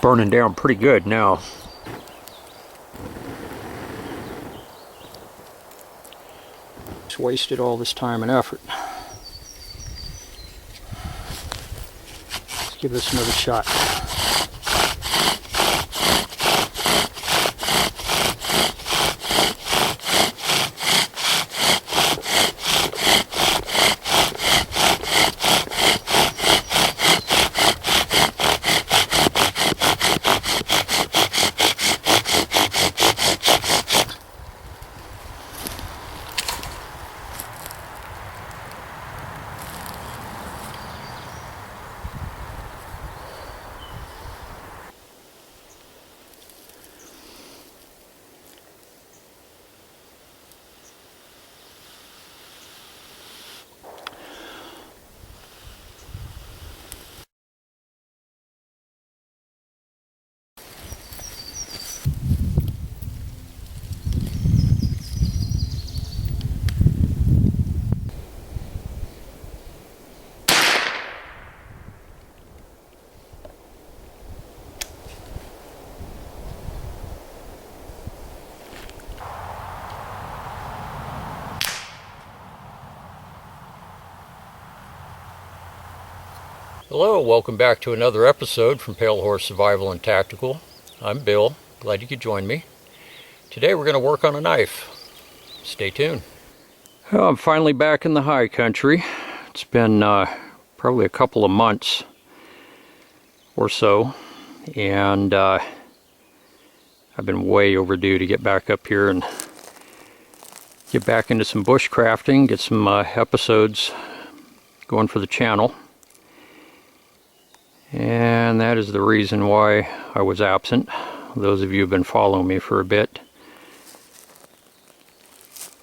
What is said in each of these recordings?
burning down pretty good now. Just wasted all this time and effort. Let's give this another shot. Hello, welcome back to another episode from Pale Horse Survival and Tactical. I'm Bill, glad you could join me. Today we're going to work on a knife. Stay tuned. Well, I'm finally back in the high country. It's been probably a couple of months or so, and I've been way overdue to get back up here and get back into some bushcrafting, get some episodes going for the channel. And that is the reason why I was absent. Those of you who have been following me for a bit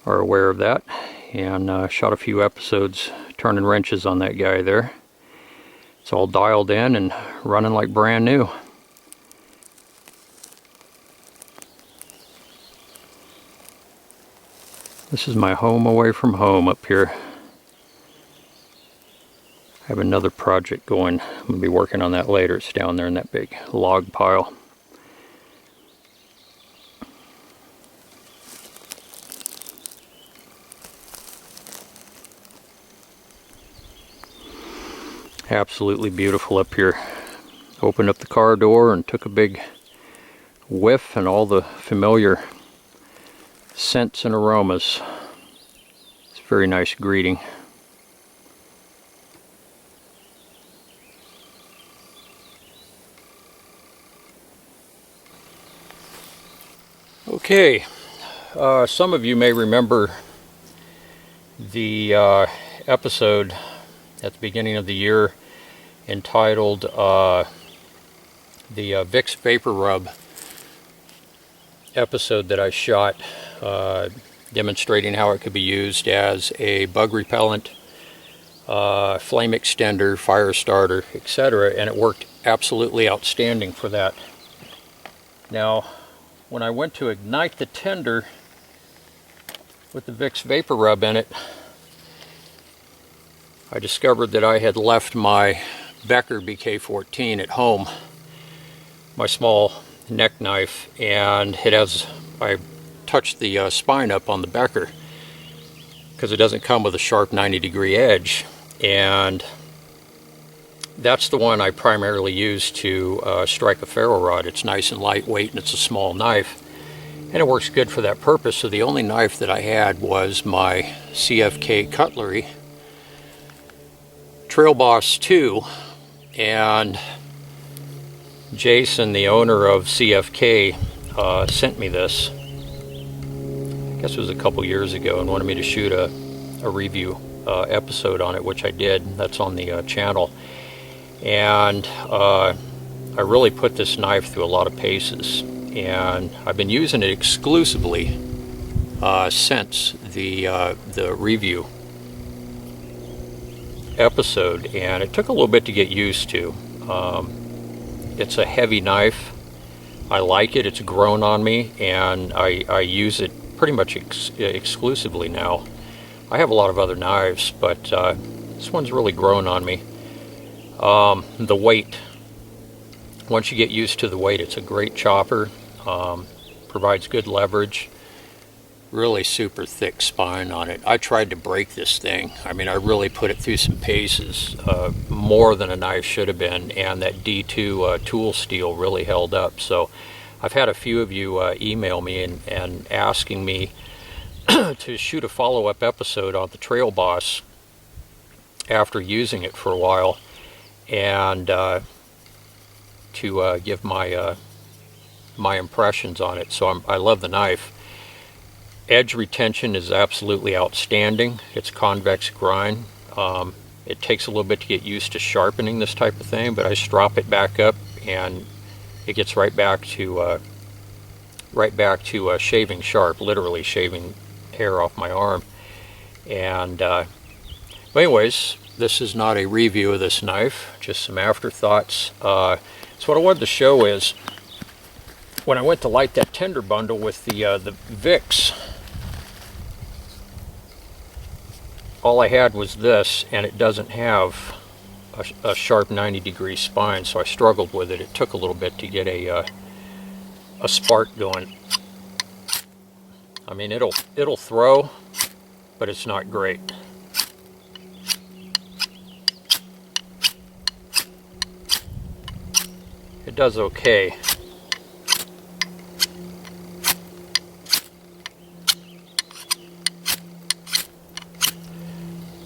are aware of that. And shot a few episodes turning wrenches on that guy there. It's all dialed in and running like brand new. This is my home away from home up here. I have another project going. I'm going to be working on that later. It's down there in that big log pile. Absolutely beautiful up here. Opened up the car door and took a big whiff, and all the familiar scents and aromas. It's a very nice greeting. Okay, some of you may remember the episode at the beginning of the year entitled the Vicks Vapor Rub episode that I shot, demonstrating how it could be used as a bug repellent, flame extender, fire starter, etc. And it worked absolutely outstanding for that. Now, when I went to ignite the tinder with the Vicks Vapor Rub in it, I discovered that I had left my Becker BK-14 at home, my small neck knife, and I touched the spine up on the Becker because it doesn't come with a sharp 90-degree edge, and that's the one I primarily use to strike a ferro rod. It's nice and lightweight, and it's a small knife, and it works good for that purpose. So the only knife that I had was my CFK cutlery Trail Boss 2, and Jason, the owner of CFK, sent me this. I guess it was a couple years ago, and wanted me to shoot a review episode on it, which I did. That's on the channel. And I really put this knife through a lot of paces, and I've been using it exclusively since the review episode, and it took a little bit to get used to. It's a heavy knife. I like it. It's grown on me, and I use it pretty much exclusively now. I have a lot of other knives, but this one's really grown on me. The weight once you get used to the weight, it's a great chopper. Provides good leverage. Really super thick spine on it. I tried to break this thing. I mean, I really put it through some paces, more than a knife should have been, and that D2 tool steel really held up. So I've had a few of you email me and asking me to shoot a follow-up episode on the Trail Boss after using it for a while, and to give my my impressions on it. So I love the knife. Edge retention is absolutely outstanding. It's convex grind. It takes a little bit to get used to sharpening this type of thing, but I strop it back up and it gets right back to shaving sharp, literally shaving hair off my arm. And but anyways, this is not a review of this knife, just some afterthoughts. So what I wanted to show is when I went to light that tinder bundle with the Vicks, all I had was this, and it doesn't have a sharp 90-degree spine, so I struggled with it. It took a little bit to get a spark going. I mean, it'll throw, but it's not great. It does okay.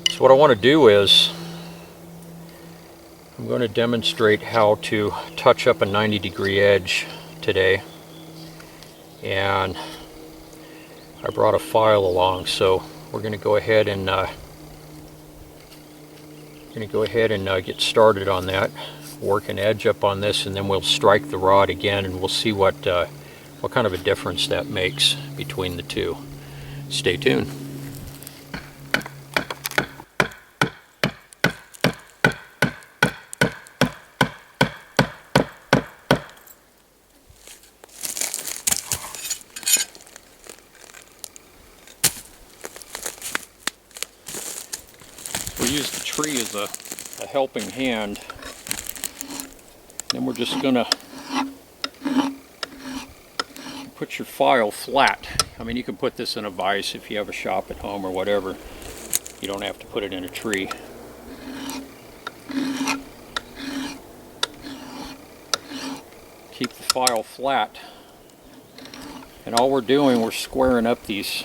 So what I want to do is I'm going to demonstrate how to touch up a 90-degree edge today, and I brought a file along, so we're going to go ahead and get started on that, work an edge up on this, and then we'll strike the rod again, and we'll see what kind of a difference that makes between the two. Stay tuned. We use the tree as a helping hand. Then we're just going to put your file flat. I mean, you can put this in a vise if you have a shop at home or whatever. You don't have to put it in a tree. Keep the file flat. And all we're doing, we're squaring up these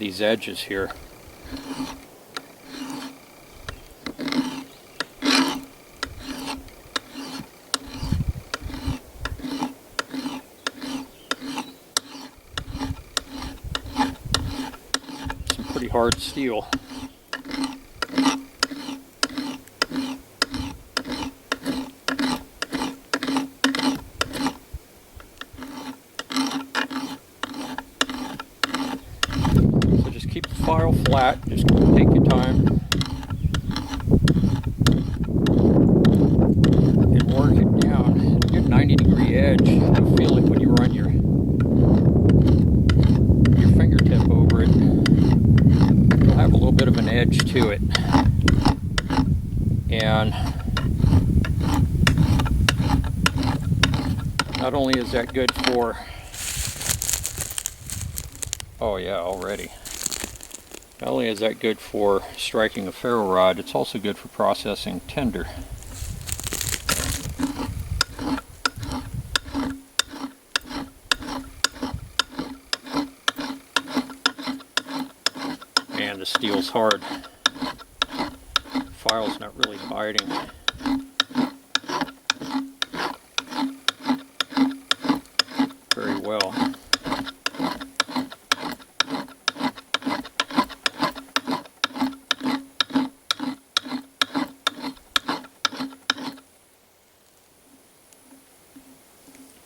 edges here. Pretty hard steel. So just keep the file flat, just take your time and work it down. Get a 90-degree edge. You'll feel it when you run your fingertip over it. Have a little bit of an edge to it, and not only is that good for, oh yeah, already, not only is that good for striking a ferro rod, it's also good for processing tinder. Man, the steel's hard. File's not really biting. Very well.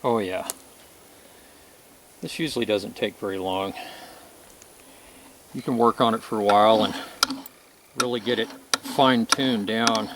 Oh yeah. This usually doesn't take very long. You can work on it for a while and really get it fine-tuned down.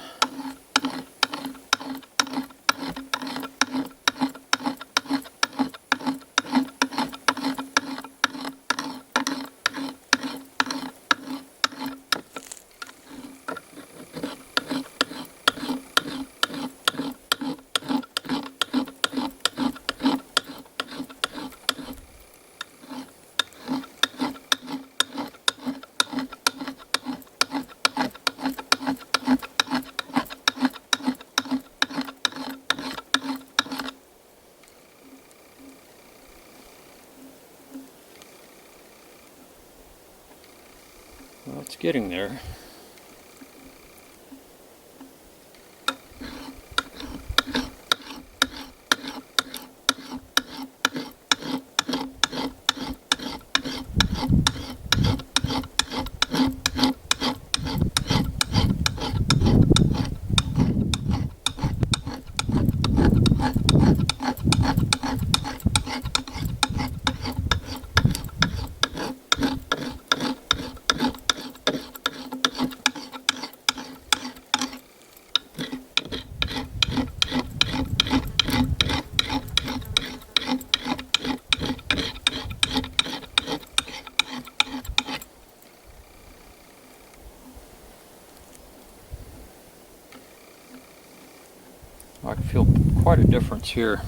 Getting there. I can feel quite a difference here.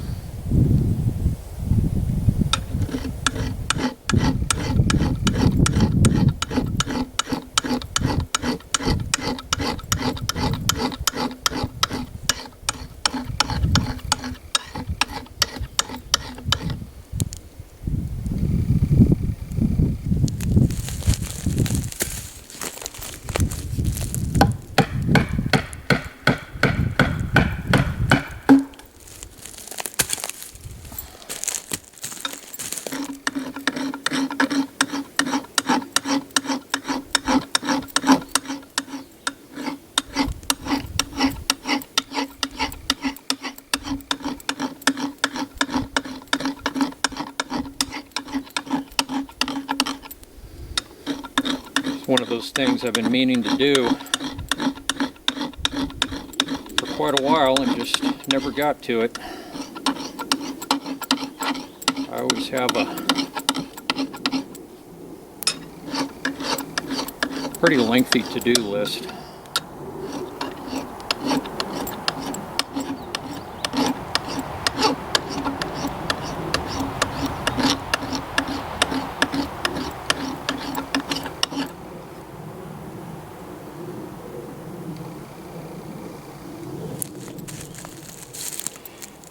One of those things I've been meaning to do for quite a while and just never got to it. I always have a pretty lengthy to-do list.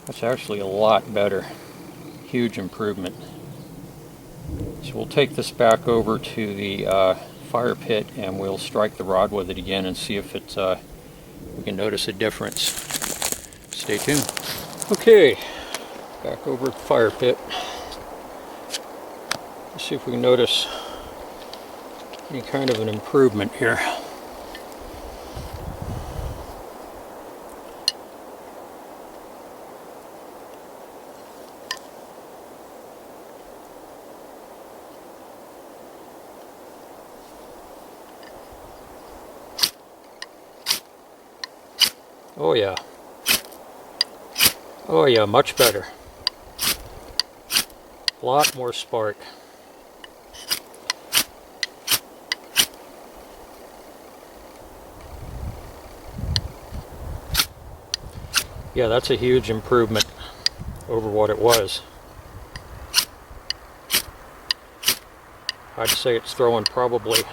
That's actually a lot better. Huge improvement. So we'll take this back over to the fire pit and we'll strike the rod with it again and see if it's we can notice a difference. Stay tuned. Okay, back over at the fire pit. Let's see if we can notice any kind of an improvement here. Oh yeah. Oh yeah, much better. A lot more spark. Yeah, that's a huge improvement over what it was. I'd say it's throwing probably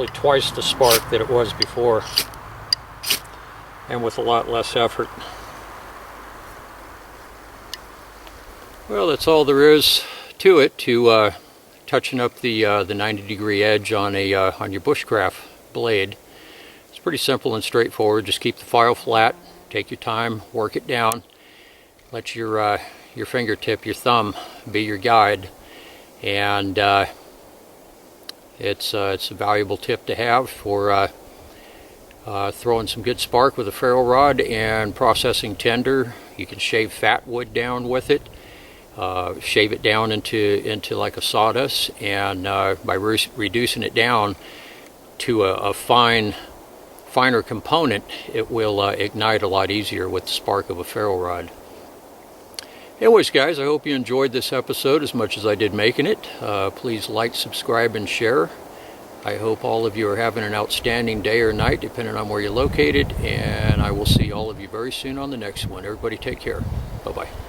twice the spark that it was before, and with a lot less effort. Well, that's all there is to it, to touching up the 90-degree edge on your bushcraft blade. It's pretty simple and straightforward. Just keep the file flat, take your time, work it down, let your fingertip, your thumb, be your guide, and it's a valuable tip to have for throwing some good spark with a ferro rod and processing tinder. You can shave fat wood down with it, shave it down into like a sawdust, and by reducing it down to a finer component, it will ignite a lot easier with the spark of a ferro rod. Anyways, guys, I hope you enjoyed this episode as much as I did making it. Please like, subscribe, and share. I hope all of you are having an outstanding day or night, depending on where you're located, and I will see all of you very soon on the next one. Everybody take care. Bye-bye.